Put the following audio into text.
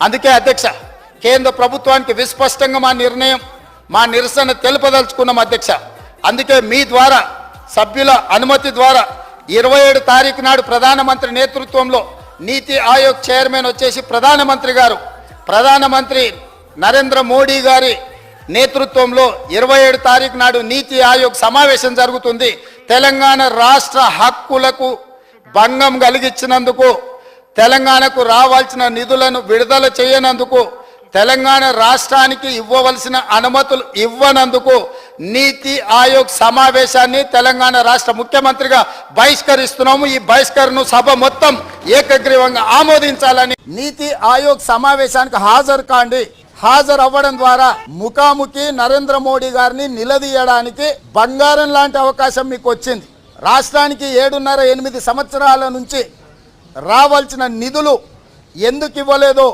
అందుకే అధ్యక్ష, కేంద్ర ప్రభుత్వానికి విస్పష్టంగా మా నిరసన తెలుపదలుచుకున్నాం అధ్యక్ష. అందుకే మీ ద్వారా సభ్యుల అనుమతి ద్వారా 27 తారీఖు నాడు ప్రధానమంత్రి నేతృత్వంలో నీతి ఆయోగ్ చైర్మన్ వచ్చేసి ప్రధానమంత్రి నరేంద్ర మోడీ గారి నేతృత్వంలో 27 తారీఖు నాడు నీతి ఆయోగ్ సమావేశం జరుగుతుంది. తెలంగాణ రాష్ట్ర హక్కులకు భంగం కలిగించినందుకు, తెలంగాణకు రావాల్సిన నిధులను విడుదల చేయనందుకు, తెలంగాణ రాష్ట్రానికి ఇవ్వవలసిన అనుమతులు ఇవ్వనందుకు నీతి ఆయోగ్ సమావేశాన్ని తెలంగాణ రాష్ట్ర ముఖ్యమంత్రిగా బహిష్కరిస్తున్నాము. ఈ బహిష్కరణను సభ మొత్తం ఏకగ్రీవంగా ఆమోదించాలని నీతి ఆయోగ్ సమావేశానికి హాజరు కాండి. హాజరు అవ్వడం ద్వారా ముఖాముఖి నరేంద్ర మోడీ గారిని నిలదీయడానికి బంగారం లాంటి అవకాశం మీకు వచ్చింది. రాష్ట్రానికి 7.5-8 సంవత్సరాల నుంచి రావాల్సిన నిధులు ఎందుకు ఇవ్వలేదో